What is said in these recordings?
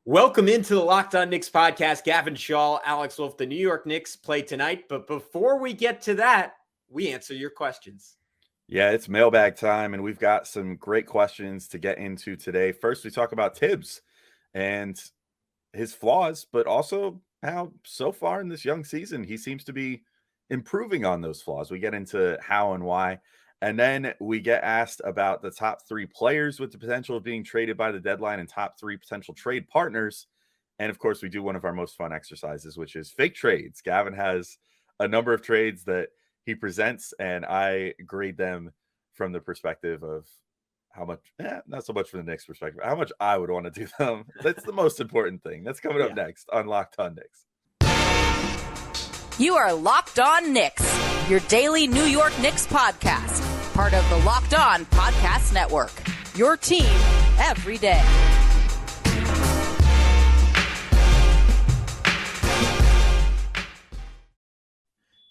Welcome into the Locked On Knicks Podcast. Gavin, Schall, Alex Wolfe. The New York Knicks play tonight. But before we get to that, we answer your questions. Yeah, it's mailbag time, and we've got some great questions to get into today. First, we talk about Tibbs and his flaws, but also how so far in this young season, he seems to be improving on those flaws. We get into how and why. And then we get asked about the top three players with the potential of being traded by the deadline and top three potential trade partners. And of course, we do one of our most fun exercises, which is fake trades. Gavin has a number of trades that he presents, and I grade them from the perspective of how much, not so much from the Knicks perspective, how much I would want to do them. That's the most important thing. That's coming up next on Locked On Knicks. You are Locked On Knicks, your daily New York Knicks podcast, part of the Locked On Podcast Network, your team every day.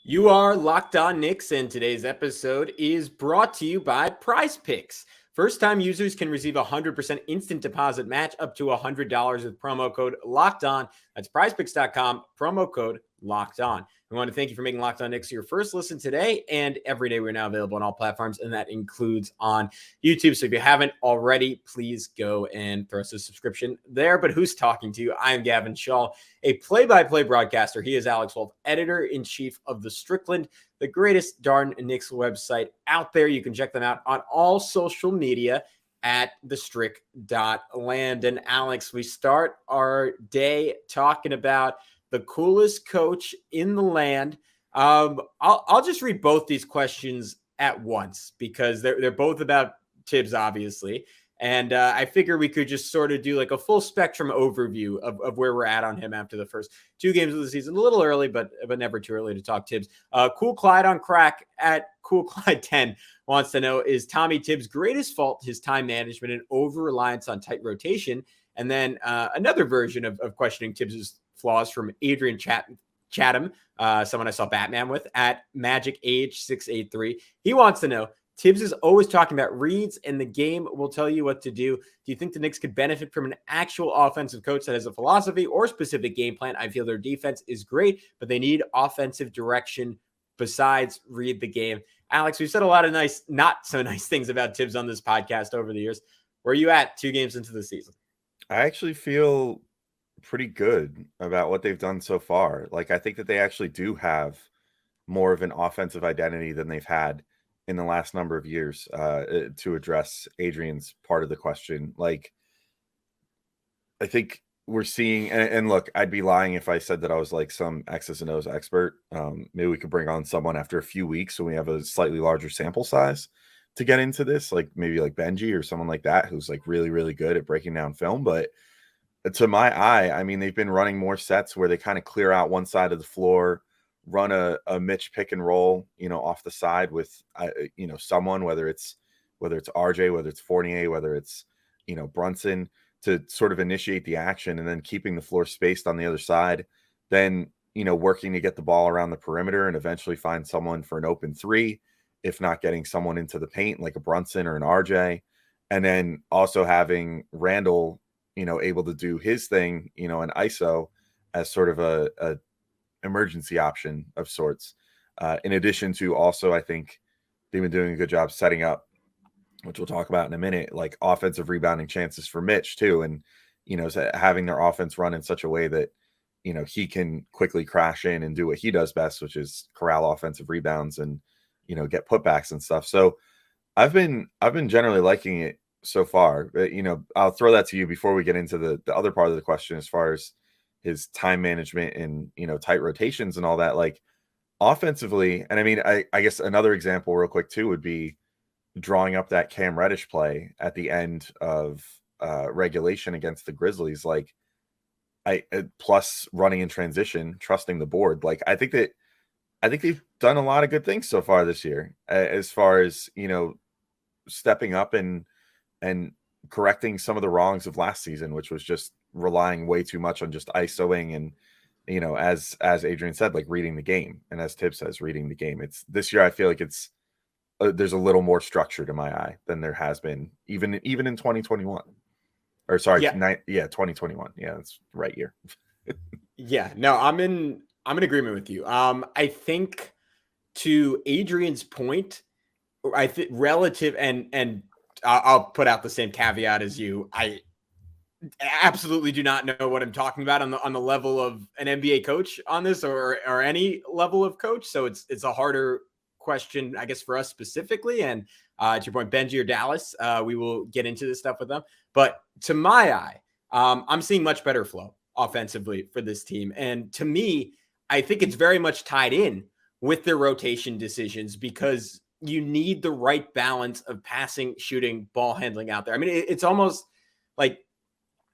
You are Locked On Knicks, and today's episode is brought to you by PrizePicks. First-time users can receive a 100% instant deposit match up to $100 with promo code LOCKEDON. That's prizepicks.com, promo code LOCKEDON. We want to thank you for making Locked On Knicks your first listen today and every day. We're now available on all platforms, and that includes on YouTube. So if you haven't already, please go and throw us a subscription there. But who's talking to you? I am Gavin Schall, a play-by-play broadcaster. He is Alex Wolfe, editor-in-chief of The Strickland, the greatest darn Knicks website out there. You can check them out on all social media at thestrick.land. And Alex, we start our day talking about the coolest coach in the land. I'll just read both these questions at once because they're both about Tibbs, obviously. And I figure we could just sort of do like a full spectrum overview of where we're at on him after the first two games of the season. A little early, but never too early to talk Tibbs. Cool Clyde on crack at Cool Clyde 10 wants to know, is Tommy Tibbs' greatest fault his time management and over-reliance on tight rotation? And then another version of questioning Tibbs' flaws from Adrian Chatham, someone I saw Batman with, at Magic Age 683. He wants to know, Tibbs is always talking about reads and the game will tell you what to do. Do you think the Knicks could benefit from an actual offensive coach that has a philosophy or specific game plan? I feel their defense is great, but they need offensive direction besides read the game. Alex, we've said a lot of nice, not so nice things about Tibbs on this podcast over the years. Where are you at 2 games into the season? I actually feel pretty good about what they've done so far. Like, I think that they actually do have more of an offensive identity than they've had in the last number of years, to address Adrian's part of the question. Like, I think we're seeing, and look, I'd be lying if I said that I was like some X's and O's expert. Maybe we could bring on someone after a few weeks when we have a slightly larger sample size to get into this, like maybe like Benji or someone like that, who's like really, really good at breaking down film. But to my eye, I mean, they've been running more sets where they kind of clear out one side of the floor, run a Mitch pick and roll, off the side with, someone, whether it's RJ, whether it's Fournier, whether it's, Brunson, to sort of initiate the action, and then keeping the floor spaced on the other side, then, working to get the ball around the perimeter and eventually find someone for an open three, if not getting someone into the paint like a Brunson or an RJ, and then also having Randle, able to do his thing, an ISO as sort of a emergency option of sorts. In addition to also, I think they've been doing a good job setting up, which we'll talk about in a minute, like offensive rebounding chances for Mitch too. And, having their offense run in such a way that, he can quickly crash in and do what he does best, which is corral offensive rebounds and, get putbacks and stuff. So I've been generally liking it so far. But, I'll throw that to you before we get into the other part of the question, as far as his time management and, tight rotations and all that. Like, offensively, and I mean, I guess another example real quick too would be drawing up that Cam Reddish play at the end of regulation against the Grizzlies. Like, plus running in transition, trusting the board. Like, I think they've done a lot of good things so far this year, as far as, stepping up and correcting some of the wrongs of last season, which was just relying way too much on just ISOing and, as Adrian said, like reading the game, and as Tibbs says, reading the game. It's this year, I feel like it's there's a little more structure to my eye than there has been even in 2021. Or sorry, Yeah. 2021. Yeah, that's the right year. Yeah, no, I'm in agreement with you. I think to Adrian's point, I think relative and I'll put out the same caveat as you. I absolutely do not know what I'm talking about on the level of an NBA coach on this or any level of coach. So it's a harder question, I guess, for us specifically. And to your point, Benji or Dallas, we will get into this stuff with them. But to my eye, I'm seeing much better flow offensively for this team. And to me, I think it's very much tied in with their rotation decisions because you need the right balance of passing, shooting, ball handling out there. I mean, it's almost like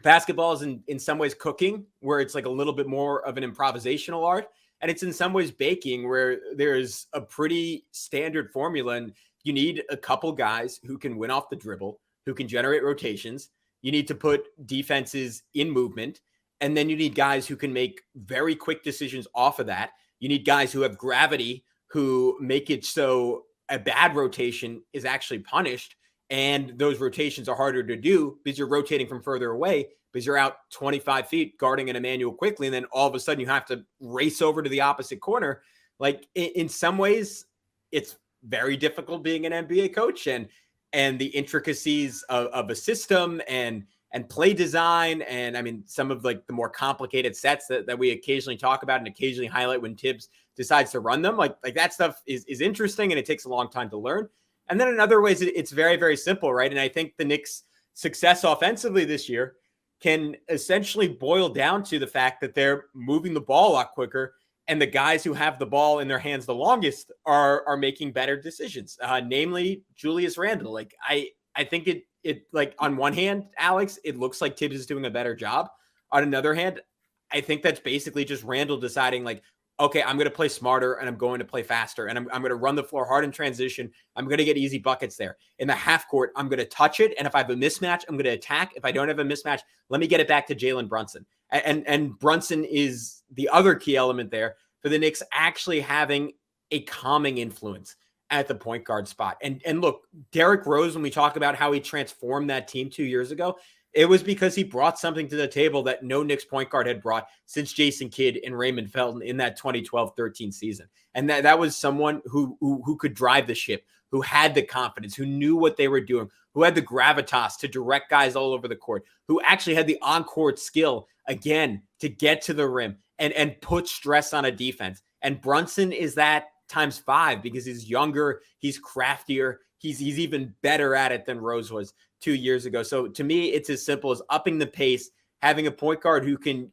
basketball is in some ways cooking, where it's like a little bit more of an improvisational art. And it's in some ways baking, where there's a pretty standard formula. And you need a couple guys who can win off the dribble, who can generate rotations. You need to put defenses in movement. And then you need guys who can make very quick decisions off of that. You need guys who have gravity, who make it so a bad rotation is actually punished. And those rotations are harder to do because you're rotating from further away, because you're out 25 feet guarding an Emmanuel quickly. And then all of a sudden you have to race over to the opposite corner. Like in some ways, it's very difficult being an NBA coach and the intricacies of a system and play design. And I mean, some of like the more complicated sets that we occasionally talk about and occasionally highlight when Tibbs decides to run them. Like that stuff is interesting and it takes a long time to learn. And then in other ways, it's very, very simple, right? And I think the Knicks' success offensively this year can essentially boil down to the fact that they're moving the ball a lot quicker, and the guys who have the ball in their hands the longest are making better decisions, namely Julius Randle. Like I think it like on one hand, Alex, it looks like Tibbs is doing a better job. On another hand, I think that's basically just Randle deciding like, okay, I'm going to play smarter and I'm going to play faster and I'm going to run the floor hard in transition. I'm going to get easy buckets there. In the half court, I'm going to touch it. And if I have a mismatch, I'm going to attack. If I don't have a mismatch, let me get it back to Jalen Brunson. And Brunson is the other key element there for the Knicks actually having a calming influence at the point guard spot. And look, Derrick Rose, when we talk about how he transformed that team 2 years ago, it was because he brought something to the table that no Knicks point guard had brought since Jason Kidd and Raymond Felton in that 2012-13 season. And that was someone who could drive the ship, who had the confidence, who knew what they were doing, who had the gravitas to direct guys all over the court, who actually had the on-court skill, again, to get to the rim and put stress on a defense. And Brunson is that times 5 because he's younger, he's craftier, he's even better at it than Rose was 2 years ago. So to me, it's as simple as upping the pace, having a point guard who can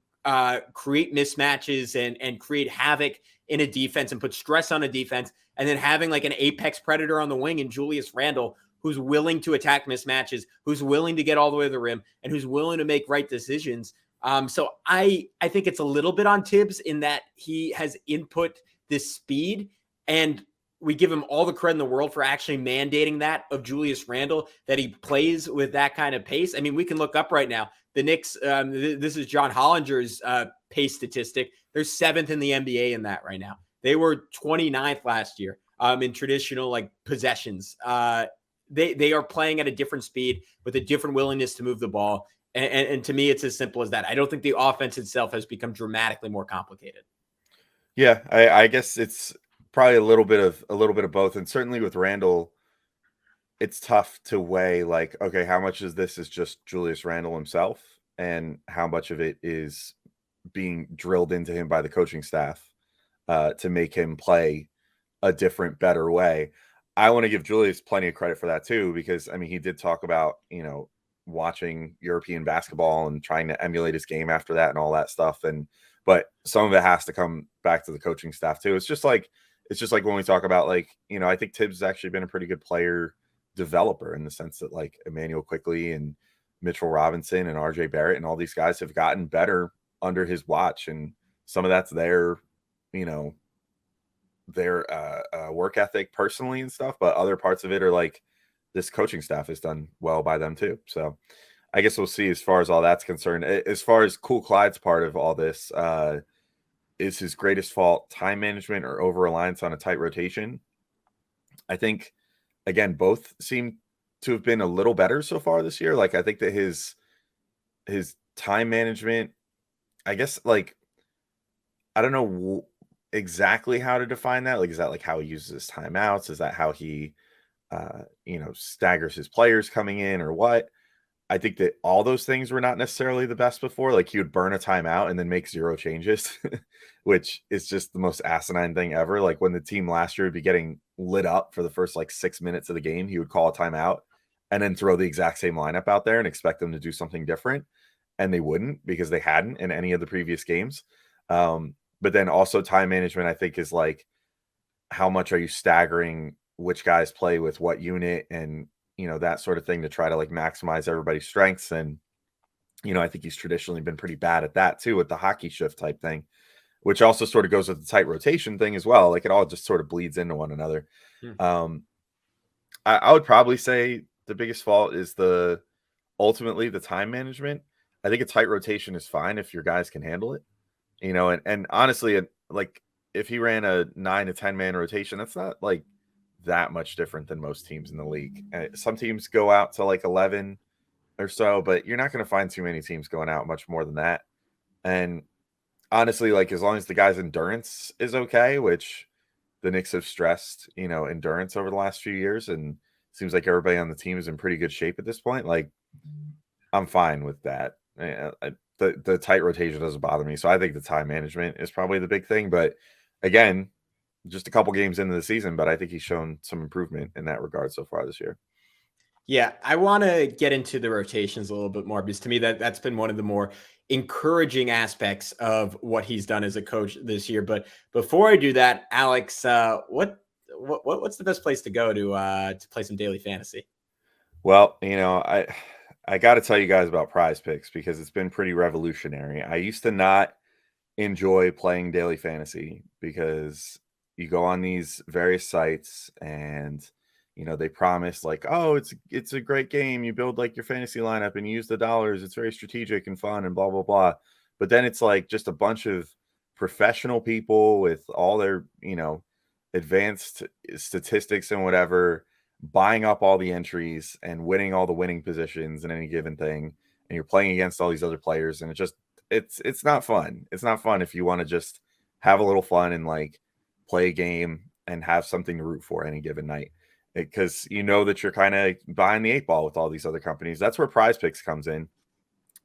create mismatches and create havoc in a defense and put stress on a defense, and then having like an apex predator on the wing in Julius Randle, who's willing to attack mismatches, who's willing to get all the way to the rim, and who's willing to make right decisions. So I think it's a little bit on Tibbs in that he has input this speed, and we give him all the credit in the world for actually mandating that of Julius Randle, that he plays with that kind of pace. I mean, we can look up right now. The Knicks, this is John Hollinger's pace statistic. They're 7th in the NBA in that right now. They were 29th last year in traditional like possessions. They are playing at a different speed with a different willingness to move the ball. And to me, it's as simple as that. I don't think the offense itself has become dramatically more complicated. Yeah, I guess it's probably a little bit of both. And certainly with Randle, it's tough to weigh like, okay, how much of this is just Julius Randle himself and how much of it is being drilled into him by the coaching staff to make him play a different, better way. I want to give Julius plenty of credit for that too, because I mean, he did talk about, watching European basketball and trying to emulate his game after that and all that stuff. But some of it has to come back to the coaching staff too. It's just like when we talk about like, I think Tibbs has actually been a pretty good player developer in the sense that like Emmanuel Quickley and Mitchell Robinson and RJ Barrett and all these guys have gotten better under his watch. And some of that's their work ethic personally and stuff, but other parts of it are like this coaching staff has done well by them too. So I guess we'll see as far as all that's concerned. As far as Cool Clyde's part of all this, is his greatest fault time management or over-reliance on a tight rotation? I think, again, both seem to have been a little better so far this year. Like, I think that his his time management, I guess, like, I don't know exactly how to define that. Like, is that like how he uses his timeouts? Is that how he, staggers his players coming in or what? I think that all those things were not necessarily the best before. Like, he would burn a timeout and then make 0 changes, which is just the most asinine thing ever. Like, when the team last year would be getting lit up for the first like 6 minutes of the game, he would call a timeout and then throw the exact same lineup out there and expect them to do something different. And they wouldn't, because they hadn't in any of the previous games. But then also time management, I think, is like, how much are you staggering which guys play with what unit, and that sort of thing, to try to like maximize everybody's strengths. And I think he's traditionally been pretty bad at that too, with the hockey shift type thing, which also sort of goes with the tight rotation thing as well. Like, it all just sort of bleeds into one another. I would probably say the biggest fault is ultimately the time management. I think a tight rotation is fine if your guys can handle it, and honestly, like, if he ran a 9 to 10 man rotation, that's not like that much different than most teams in the league. Some teams go out to like 11 or so, but you're not going to find too many teams going out much more than that. And honestly, like, as long as the guy's endurance is okay, which the Knicks have stressed, endurance over the last few years, and seems like everybody on the team is in pretty good shape at this point. Like, I'm fine with that. The tight rotation doesn't bother me. So I think the time management is probably the big thing. But again, just a couple games into the season, but I think he's shown some improvement in that regard so far this year. Yeah, I want to get into the rotations a little bit more, because to me that's been one of the more encouraging aspects of what he's done as a coach this year. But before I do that, Alex, what's the best place to go to play some daily fantasy? Well, I got to tell you guys about PrizePicks, because it's been pretty revolutionary. I used to not enjoy playing daily fantasy, because you go on these various sites and they promise like, oh, it's a great game, you build like your fantasy lineup and you use the dollars, it's very strategic and fun and blah blah blah. But then it's like just a bunch of professional people with all their advanced statistics and whatever, buying up all the entries and winning all the winning positions in any given thing, and you're playing against all these other players, and it's not fun. It's not fun if you want to just have a little fun and like play a game and have something to root for any given night, because that you're kind of behind the 8 ball with all these other companies. That's where PrizePicks comes in.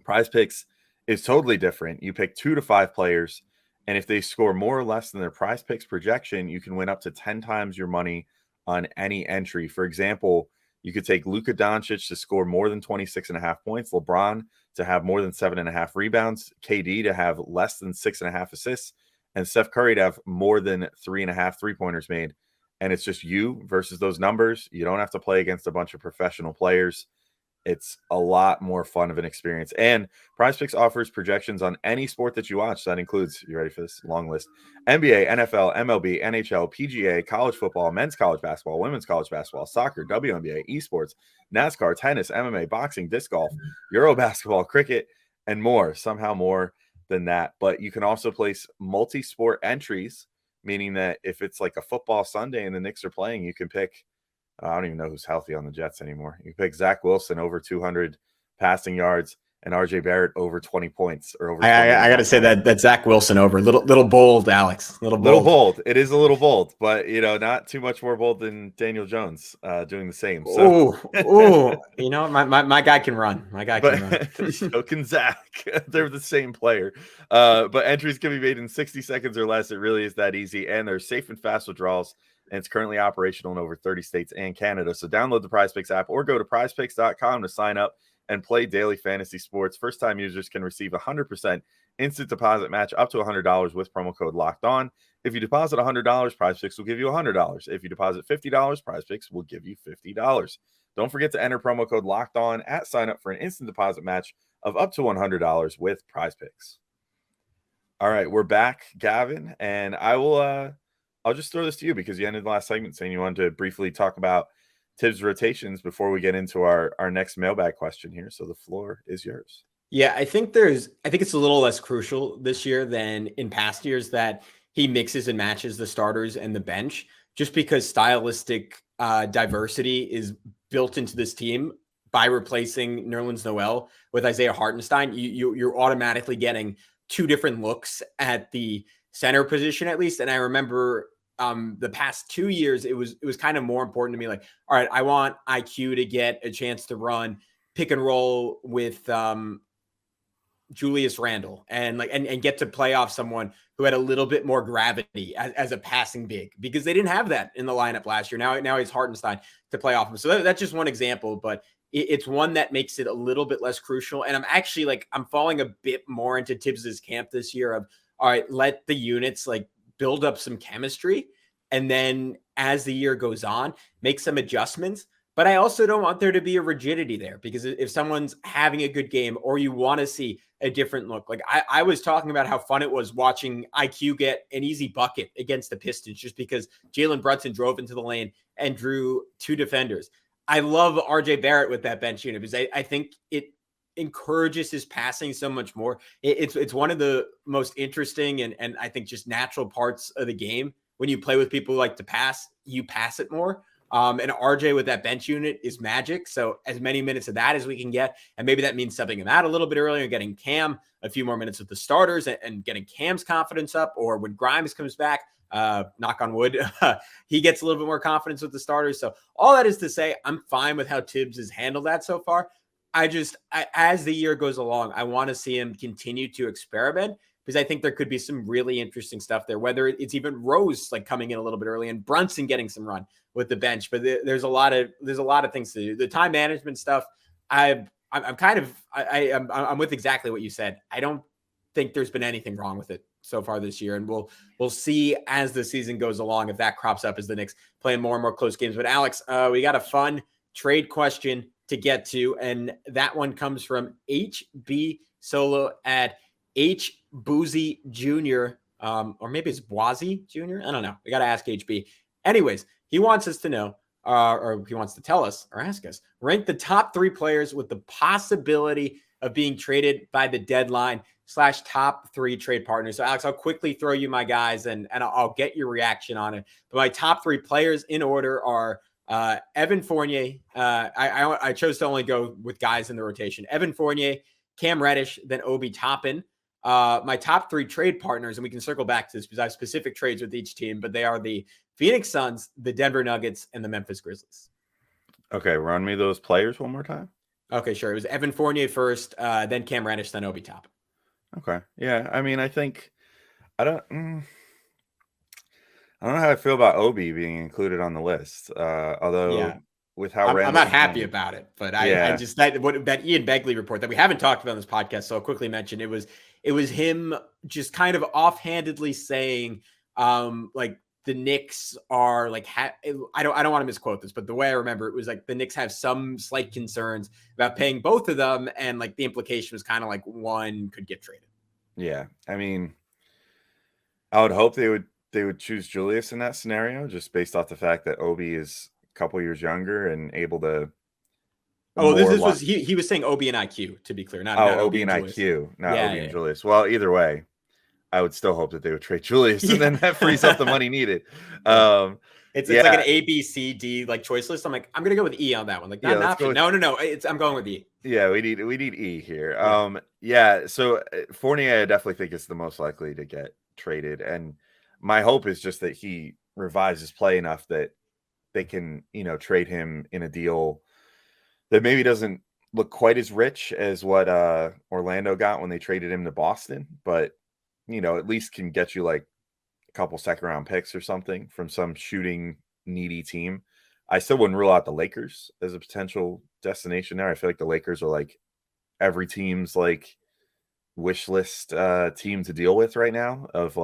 PrizePicks is totally different. You pick 2 to 5 players, and if they score more or less than their PrizePicks projection, you can win up to 10 times your money on any entry. For example, you could take Luka Doncic to score more than 26.5 points, LeBron to have more than 7.5 rebounds, KD to have less than 6.5 assists, and Steph Curry to have more than 3.5 3-pointers made. And it's just you versus those numbers. You don't have to play against a bunch of professional players. It's a lot more fun of an experience. And PrizePicks offers projections on any sport that you watch. That includes, you ready for this long list? NBA, NFL, MLB, NHL, PGA, college football, men's college basketball, women's college basketball, soccer, WNBA, esports, NASCAR, tennis, MMA, boxing, disc golf, Euro basketball, cricket, and more. Somehow more than that. But you can also place multi-sport entries, meaning that if it's like a football Sunday and the Knicks are playing, you can pick, I don't even know who's healthy on the Jets anymore. You pick Zach Wilson over 200 passing yards and RJ Barrett over 20 points or over. I got to say that Zach Wilson over little bold, Alex, little bold. It is a little bold, but not too much more bold than Daniel Jones doing the same. So, my guy can run. My guy can run. So can Zach. They're the same player. But entries can be made in 60 seconds or less. It really is that easy, and they're safe and fast withdrawals. And it's currently operational in over 30 states and Canada. So download the PrizePicks app or go to prizepicks.com to sign up and play daily fantasy sports. First-time users can receive 100% instant deposit match up to $100 with promo code Locked On. If you deposit $100, PrizePicks will give you $100. If you deposit $50, PrizePicks will give you $50. Don't forget to enter promo code Locked On at sign up for an instant deposit match of up to $100 with PrizePicks. All right, we're back, Gavin, and I'll just throw this to you because you ended the last segment saying you wanted to briefly talk about Tibbs rotations before we get into our next mailbag question here. So the floor is yours. Yeah, I think it's a little less crucial this year than in past years that he mixes and matches the starters and the bench, just because stylistic diversity is built into this team by replacing Nerlens Noel with Isaiah Hartenstein, you're automatically getting two different looks at the center position, at least. And I remember the past 2 years, it was kind of more important to me. Like, all right, I want IQ to get a chance to run pick and roll with Julius Randle and get to play off someone who had a little bit more gravity as a passing big, because they didn't have that in the lineup last year. Now he's Hartenstein to play off him. So that's just one example, but it's one that makes it a little bit less crucial. And I'm actually I'm falling a bit more into Tibbs's camp this year of, all right, let the units build up some chemistry. And then as the year goes on, make some adjustments. But I also don't want there to be a rigidity there, because if someone's having a good game or you want to see a different look, I was talking about how fun it was watching IQ get an easy bucket against the Pistons just because Jalen Brunson drove into the lane and drew two defenders. I love RJ Barrett with that bench unit because I think it encourages his passing so much more. It's one of the most interesting and I think just natural parts of the game. When you play with people who like to pass, you pass it more. And RJ with that bench unit is magic. So as many minutes of that as we can get, and maybe that means subbing him out a little bit earlier, getting Cam a few more minutes with the starters and getting Cam's confidence up, or when Grimes comes back, knock on wood, he gets a little bit more confidence with the starters. So all that is to say, I'm fine with how Tibbs has handled that so far. As the year goes along, I want to see him continue to experiment, because I think there could be some really interesting stuff there, whether it's even Rose coming in a little bit early and Brunson getting some run with the bench. But there's a lot of things to do. The time management stuff, I'm with exactly what you said. I don't think there's been anything wrong with it so far this year, and we'll see as the season goes along if that crops up as the Knicks playing more and more close games. But Alex, we got a fun trade question to get to, and that one comes from HB Solo at H Boozy Jr. Or maybe it's Boise Jr. I don't know. We got to ask HB. Anyways, he wants us to know, or he wants to tell us or ask us, rank the top 3 players with the possibility of being traded by the deadline / top 3 trade partners. So Alex, I'll quickly throw you my guys and I'll get your reaction on it. But my top 3 players in order are Evan Fournier. I chose to only go with guys in the rotation. Evan Fournier, Cam Reddish, then Obi Toppin. My top 3 trade partners, and we can circle back to this because I have specific trades with each team, but they are the Phoenix Suns, the Denver Nuggets, and the Memphis Grizzlies. Okay, run me those players one more time. Okay, sure. It was Evan Fournier first, then Cam Reddish, then Obi Toppin. Okay. Yeah, I mean, I think I don't know how I feel about Obi being included on the list. Although with how I'm not happy about it, but I just that Ian Begley report that we haven't talked about on this podcast, so I'll quickly mention it was him just kind of offhandedly saying the Knicks are I don't want to misquote this, but the way I remember it was the Knicks have some slight concerns about paying both of them, and the implication was kind of one could get traded. Yeah, I mean, I would hope they would choose Julius in that scenario, just based off the fact that Obi is a couple years younger and able to. Oh, he was saying Obi and IQ, to be clear, not Obi and IQ, not Obi and Julius. Well, either way, I would still hope that they would trade Julius, and then that frees up the money needed. It's like an A, B, C, D choice list. I'm gonna go with E on that one. Not an option. No. I'm going with E. Yeah, we need E here. So Fournier, I definitely think is the most likely to get traded, and my hope is just that he revives his play enough that they can, trade him in a deal that maybe doesn't look quite as rich as what Orlando got when they traded him to Boston, but at least can get you a couple second-round picks or something from some shooting needy team. I still wouldn't rule out the Lakers as a potential destination there. I feel like the Lakers are every team's wish list team to deal with right now. Of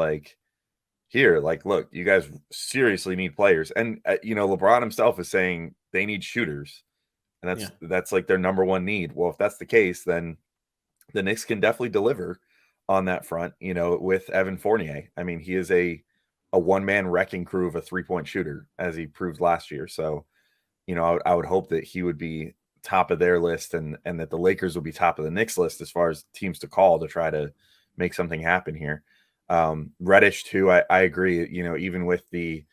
here, look, you guys seriously need players, and LeBron himself is saying they need shooters, and that's their number one need. Well, if that's the case, then the Knicks can definitely deliver on that front, with Evan Fournier. I mean, he is a one-man wrecking crew of a three-point shooter, as he proved last year. So, I would hope that he would be top of their list and that the Lakers would be top of the Knicks list as far as teams to call to try to make something happen here. Reddish too, I agree, even with the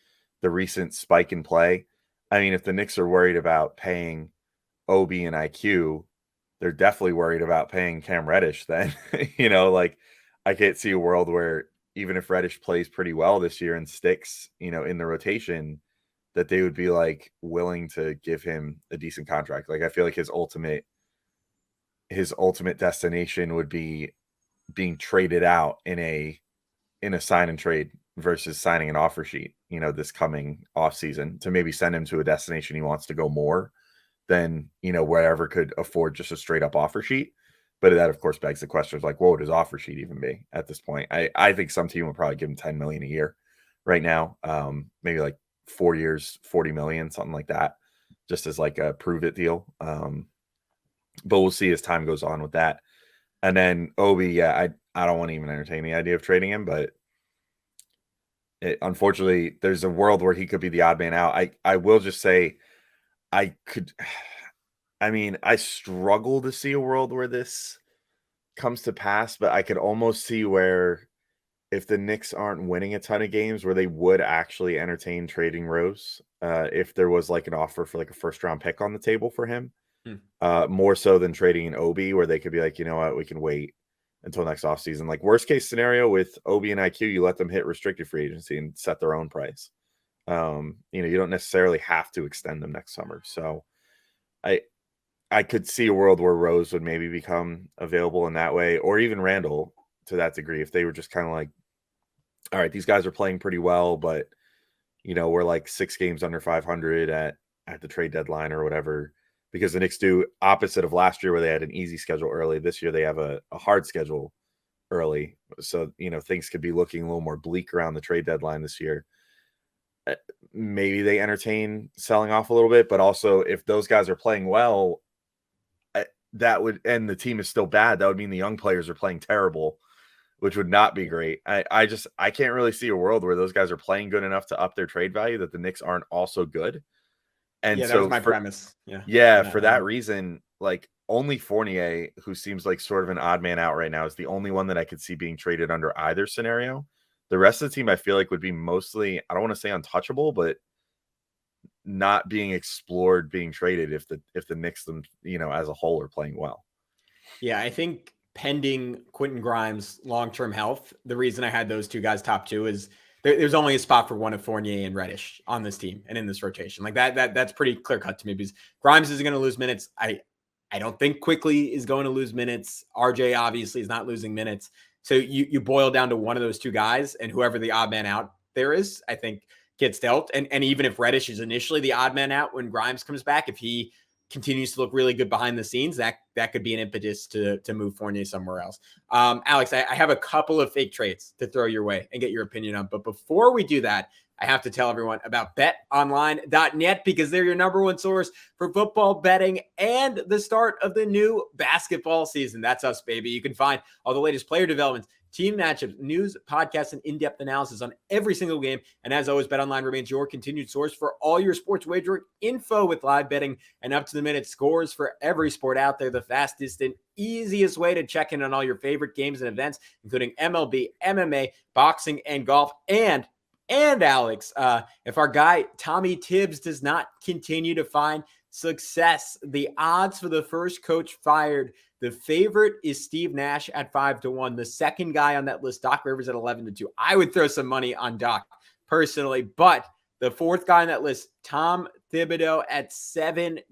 recent spike in play. I mean, if the Knicks are worried about paying Obi and IQ, they're definitely worried about paying Cam Reddish then. Like I can't see a world where even if Reddish plays pretty well this year and sticks, in the rotation, that they would be like willing to give him a decent contract. Like I feel like his ultimate destination would be being traded out in a sign and trade versus signing an offer sheet, this coming off season to maybe send him to a destination he wants to go more than, wherever could afford just a straight up offer sheet. But that of course begs the question of like, what would his offer sheet even be at this point? I think some team would probably give him 10 million a year right now. Maybe like 4 years, 40 million, something like that, just as like a prove it deal. But we'll see as time goes on with that. And then Obi, I don't want to even entertain the idea of trading him, but unfortunately, there's a world where he could be the odd man out. I will just say I struggle to see a world where this comes to pass, but I could almost see where if the Knicks aren't winning a ton of games where they would actually entertain trading Rose if there was like an offer for like a first round pick on the table for him. More so than trading an Obi, where they could be like, you know what, we can wait until next offseason. Like worst case scenario with Obi and IQ, you let them hit restricted free agency and set their own price. You don't necessarily have to extend them next summer. So I could see a world where Rose would maybe become available in that way, or even Randle to that degree, if they were just kind of like, all right, these guys are playing pretty well, but we're like 6 games under 500 at the trade deadline or whatever. Because the Knicks do opposite of last year where they had an easy schedule early. This year they have a hard schedule early. So, things could be looking a little more bleak around the trade deadline this year. Maybe they entertain selling off a little bit, but also if those guys are playing well, that would, and the team is still bad, that would mean the young players are playing terrible, which would not be great. I can't really see a world where those guys are playing good enough to up their trade value that the Knicks aren't also good. And that so was my premise. For that reason, like only Fournier, who seems like sort of an odd man out right now, is the only one that I could see being traded under either scenario. The rest of the team, I feel like, would be mostly, I don't want to say untouchable, but not being explored, being traded if the Knicks, them, as a whole are playing well. Yeah, I think pending Quentin Grimes' long-term health, the reason I had those two guys top 2 is there's only a spot for one of Fournier and Reddish on this team and in this rotation. Like that's pretty clear cut to me because Grimes isn't going to lose minutes. I don't think Quickly is going to lose minutes. RJ obviously is not losing minutes. So you boil down to one of those two guys, and whoever the odd man out there is, I think gets dealt. And even if Reddish is initially the odd man out when Grimes comes back, if he continues to look really good behind the scenes, that could be an impetus to move Fournier somewhere else. Alex, I have a couple of fake trades to throw your way and get your opinion on. But before we do that, I have to tell everyone about betonline.net because they're your number one source for football betting and the start of the new basketball season. That's us, baby. You can find all the latest player developments, team matchups, news, podcasts, and in-depth analysis on every single game. And as always, BetOnline remains your continued source for all your sports wagering info with live betting and up-to-the-minute scores for every sport out there. The fastest and easiest way to check in on all your favorite games and events, including MLB, MMA, boxing, and golf. And Alex, if our guy Tommy Tibbs does not continue to find success, the odds for the first coach fired, the favorite is Steve Nash at 5-1. The second guy on that list, Doc Rivers at 11-2. I would throw some money on Doc personally, but the fourth guy on that list, Tom Thibodeau at 7-1.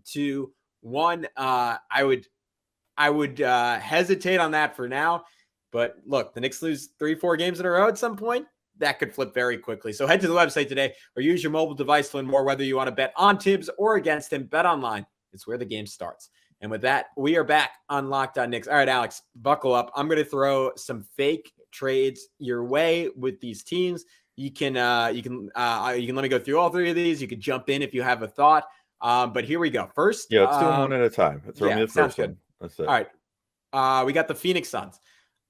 I would hesitate on that for now. But look, the Knicks lose 3-4 games in a row at some point. That could flip very quickly. So head to the website today or use your mobile device to learn more, whether you want to bet on Tibbs or against him. BetOnline, it's where the game starts. And with that, we are back on Locked On Knicks. All right, Alex, buckle up. I'm going to throw some fake trades your way with these teams. You can let me go through all 3 of these. You can jump in if you have a thought. But here we go. First, let's do them one at a time. Throw me the first one. That's it. All right. We got the Phoenix Suns.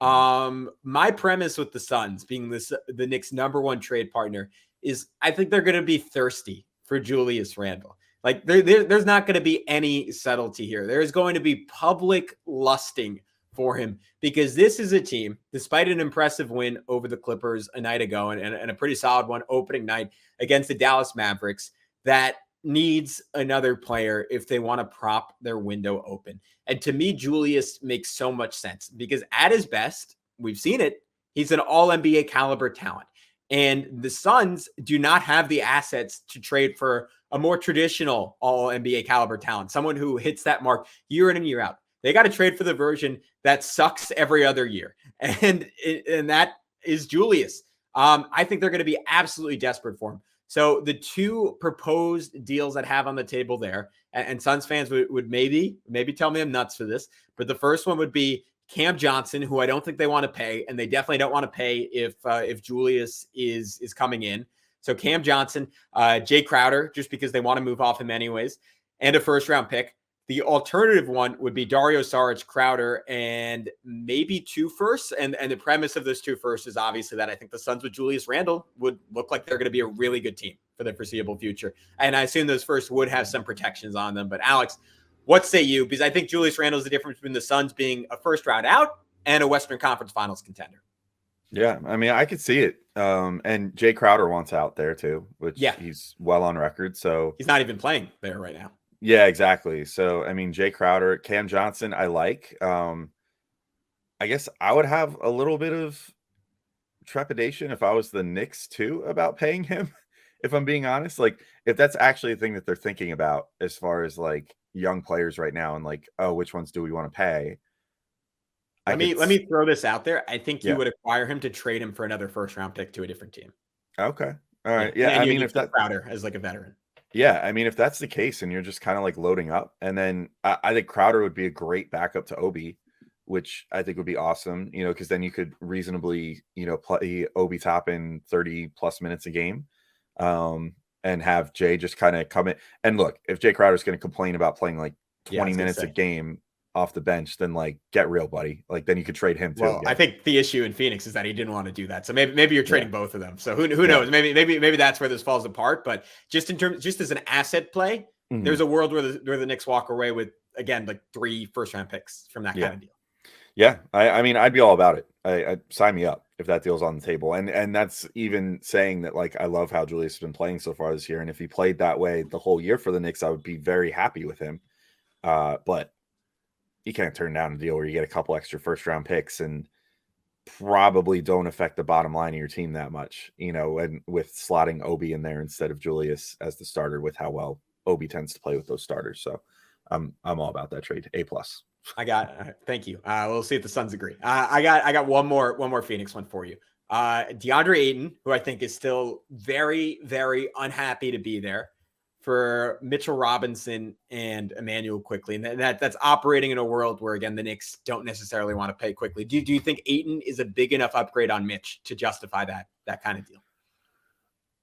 My premise with the Suns being the Knicks' number one trade partner is I think they're going to be thirsty for Julius Randle. Like there's not going to be any subtlety here. There is going to be public lusting for him because this is a team, despite an impressive win over the Clippers a night ago and a pretty solid one opening night against the Dallas Mavericks, that needs another player if they want to prop their window open. And to me, Julius makes so much sense because at his best, we've seen it, he's an all NBA caliber talent. And the Suns do not have the assets to trade for a more traditional all NBA caliber talent, someone who hits that mark year in and year out. They got to trade for the version that sucks every other year. And that is Julius. I think they're going to be absolutely desperate for him. So the two proposed deals that have on the table there, and Suns fans would maybe tell me I'm nuts for this, but the first one would be Cam Johnson, who I don't think they want to pay, and they definitely don't want to pay if Julius is coming in. So Cam Johnson, Jay Crowder, just because they want to move off him anyways, and a first-round pick. The alternative one would be Dario Saric, Crowder, and maybe 2 firsts. And the premise of those 2 firsts is obviously that I think the Suns with Julius Randle would look like they're going to be a really good team for the foreseeable future. And I assume those firsts would have some protections on them. But Alex, what say you? Because I think Julius Randle is the difference between the Suns being a first round out and a Western Conference Finals contender. Yeah, I mean, I could see it. And Jay Crowder wants out there too, which he's well on record. So he's not even playing there right now. Yeah, exactly. So, I mean, Jay Crowder, Cam Johnson, I like. I guess I would have a little bit of trepidation if I was the Knicks too about paying him, if I'm being honest. Like, if that's actually a thing that they're thinking about as far as like young players right now and like, oh, which ones do we want to pay? Let me throw this out there. I think you would acquire him to trade him for another first round pick to a different team. Okay. All right. Yeah. I mean, if that Crowder as like a veteran. Yeah, I mean, if that's the case and you're just kind of like loading up, and then I think Crowder would be a great backup to Obi, which I think would be awesome, because then you could reasonably, play Obi Toppin 30 plus minutes a game, and have Jay just kind of come in. And look, if Jay Crowder is going to complain about playing like 20 minutes a game off the bench, then like get real, buddy. Like then you could trade him too. Well, I think the issue in Phoenix is that he didn't want to do that. So maybe you're trading both of them. So who knows? Maybe that's where this falls apart. But just as an asset play, there's a world where the Knicks walk away with again like 3 first round picks from that kind of deal. Yeah, I mean, I'd be all about it. I sign me up if that deal's on the table. And that's even saying that like I love how Julius has been playing so far this year. And if he played that way the whole year for the Knicks, I would be very happy with him. But you can't turn down a deal where you get a couple extra first round picks and probably don't affect the bottom line of your team that much, and with slotting Obi in there instead of Julius as the starter with how well Obi tends to play with those starters. So I'm all about that trade. A+. Thank you. We'll see if the Suns agree. I got one more Phoenix one for you. DeAndre Ayton, who I think is still very, very unhappy to be there, for Mitchell Robinson and Emmanuel Quickley. And that's operating in a world where, again, the Knicks don't necessarily want to pay Quickley. Do you think Ayton is a big enough upgrade on Mitch to justify that kind of deal?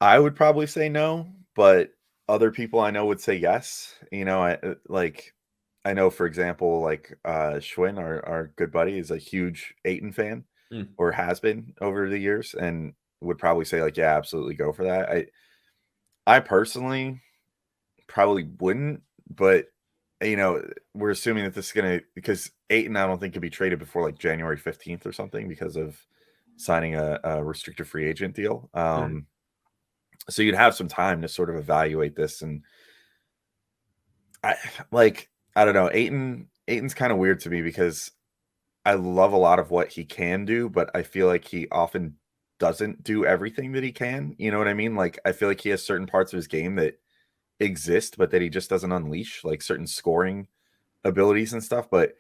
I would probably say no, but other people I know would say yes. I know, for example, like Schwinn, our good buddy, is a huge Ayton fan or has been over the years and would probably say like, yeah, absolutely go for that. I personally probably wouldn't, but we're assuming that this is because Ayton I don't think could be traded before like January 15th or something because of signing a restricted free agent deal. So you'd have some time to sort of evaluate this, and I don't know, Ayton's kind of weird to me because I love a lot of what he can do, but I feel like he often doesn't do everything that he can. You know what I mean? Like I feel like he has certain parts of his game that exist but that he just doesn't unleash, like certain scoring abilities and stuff. But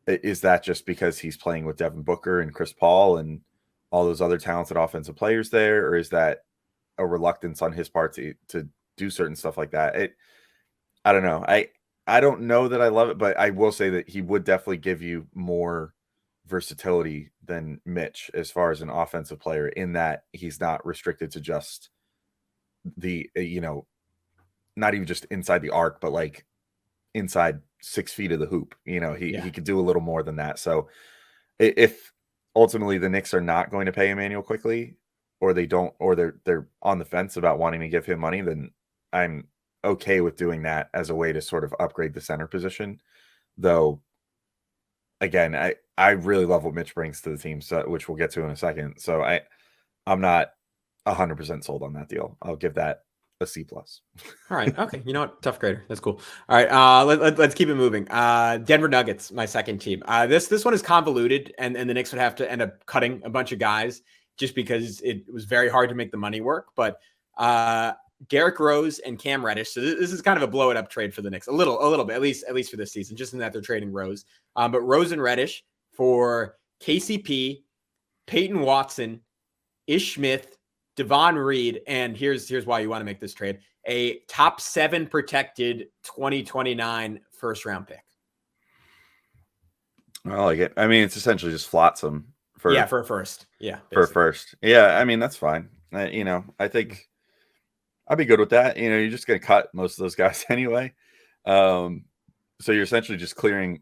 is that just because he's playing with Devin Booker and Chris Paul and all those other talented offensive players there, or is that a reluctance on his part to do certain stuff like that? I don't know. I don't know that I love it, but I will say that he would definitely give you more versatility than Mitch as far as an offensive player, in that he's not restricted to just the not even just inside the arc, but like inside 6 feet of the hoop. He could do a little more than that. So if ultimately the Knicks are not going to pay Emmanuel Quickley, or they don't, or they're on the fence about wanting to give him money, then I'm okay with doing that as a way to sort of upgrade the center position. Though, again, I really love what Mitch brings to the team, so which we'll get to in a second. So I'm not 100% sold on that deal. I'll give that a C+. All right. Okay. You know what? Tough grader. That's cool. All right. Let's keep it moving. Denver Nuggets, my second team. This one is convoluted, and the Knicks would have to end up cutting a bunch of guys just because it was very hard to make the money work. But Derrick Rose and Cam Reddish. So this is kind of a blow it up trade for the Knicks, a little bit, at least for this season, just in that they're trading Rose. But Rose and Reddish for KCP, Peyton Watson, Ish Smith, Devon Reed, and here's why you want to make this trade: a top 7 protected 2029 first round pick. I like it. I mean, it's essentially just flotsam for for a first. Yeah, basically. for a first. Yeah, I mean that's fine. I think I'd be good with that. You're just going to cut most of those guys anyway. So you're essentially just clearing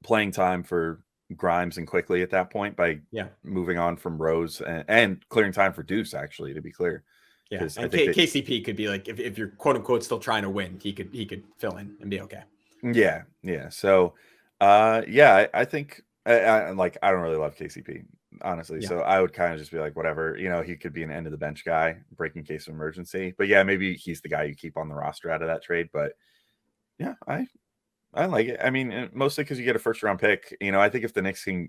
playing time for Grimes and Quickly at that point by moving on from Rose and clearing time for Deuce, actually, to be clear. Yeah, and KCP could be like, if you're quote unquote still trying to win, he could fill in and be okay. Yeah. So, I think I don't really love KCP, honestly. Yeah. So I would kind of just be like, whatever, he could be an end of the bench guy, break in case of emergency. But yeah, maybe he's the guy you keep on the roster out of that trade. But yeah, I like it. I mean, mostly because you get a first round pick. I think if the Knicks if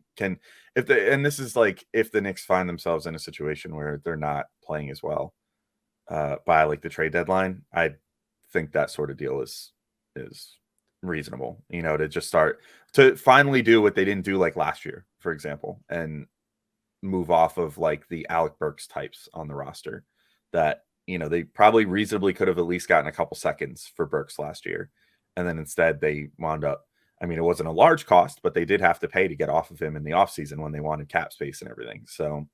the Knicks find themselves in a situation where they're not playing as well by like the trade deadline, I think that sort of deal is reasonable. To just start to finally do what they didn't do like last year, for example, and move off of like the Alec Burks types on the roster that they probably reasonably could have at least gotten a couple seconds for Burks last year. And then instead they wound up, I mean, it wasn't a large cost, but they did have to pay to get off of him in the offseason when they wanted cap space and everything. So,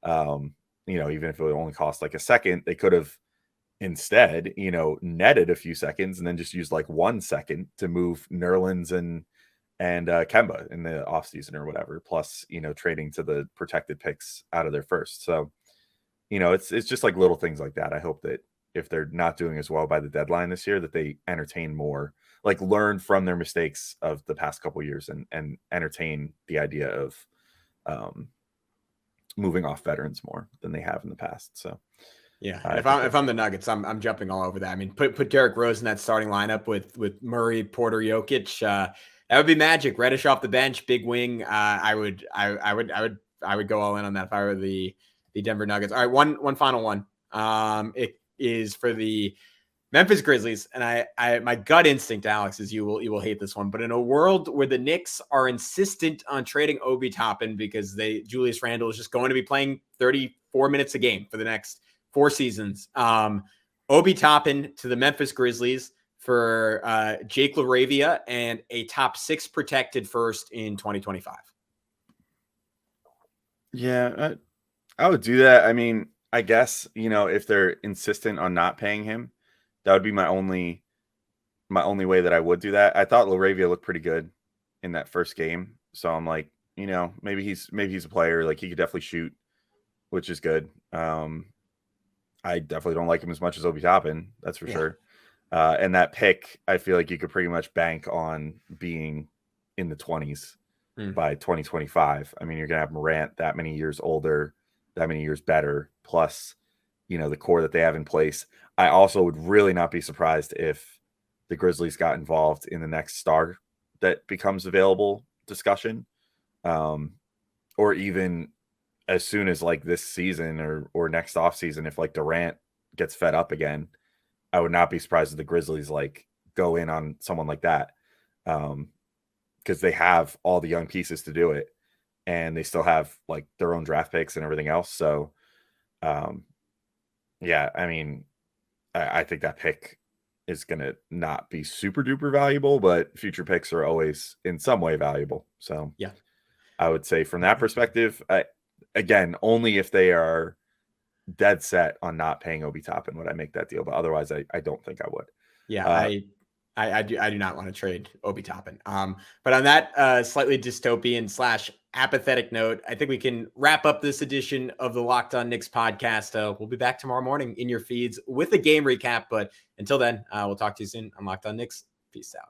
even if it only cost like a second, they could have instead, netted a few seconds and then just used like 1 second to move Nerlens and Kemba in the offseason or whatever, plus, trading to the protected picks out of their first. So, it's just like little things like that. I hope that if they're not doing as well by the deadline this year, that they entertain more, like learn from their mistakes of the past couple of years and entertain the idea of moving off veterans more than they have in the past. So yeah, if I'm the Nuggets, I'm jumping all over that. I mean, put Derrick Rose in that starting lineup with Murray, Porter, Jokic. That would be magic. Reddish off the bench, big wing. I would go all in on that if I were the Denver Nuggets. All right, one final one. It is for the Memphis Grizzlies, and I my gut instinct, Alex, is you will hate this one. But in a world where the Knicks are insistent on trading Obi Toppin because Julius Randle is just going to be playing 34 minutes a game for the next 4 seasons, Obi Toppin to the Memphis Grizzlies for Jake LaRavia and a top 6 protected first in 2025. Yeah, I would do that. I mean, I guess, if they're insistent on not paying him, that would be my only way that I would do that. I thought LaRavia looked pretty good in that first game. So I'm like, maybe he's a player. Like he could definitely shoot, which is good. I definitely don't like him as much as Obi Toppin. That's for sure. And that pick, I feel like you could pretty much bank on being in the 20s by 2025. I mean, you're going to have Morant that many years older, that many years better, plus, the core that they have in place. I also would really not be surprised if the Grizzlies got involved in the next star that becomes available discussion, or even as soon as like this season or next offseason, if like Durant gets fed up again, I would not be surprised if the Grizzlies like go in on someone like that, because they have all the young pieces to do it. And they still have like their own draft picks and everything else. So, I mean, I think that pick is going to not be super duper valuable, but future picks are always in some way valuable. So yeah, I would say from that perspective, again, only if they are dead set on not paying Obi Toppin would I make that deal. But otherwise, I don't think I would. Yeah, I do not want to trade Obi Toppin. But on that slightly dystopian / apathetic note, I think we can wrap up this edition of the Locked On Knicks podcast. We'll be back tomorrow morning in your feeds with a game recap. But until then, we'll talk to you soon on Locked On Knicks. Peace out.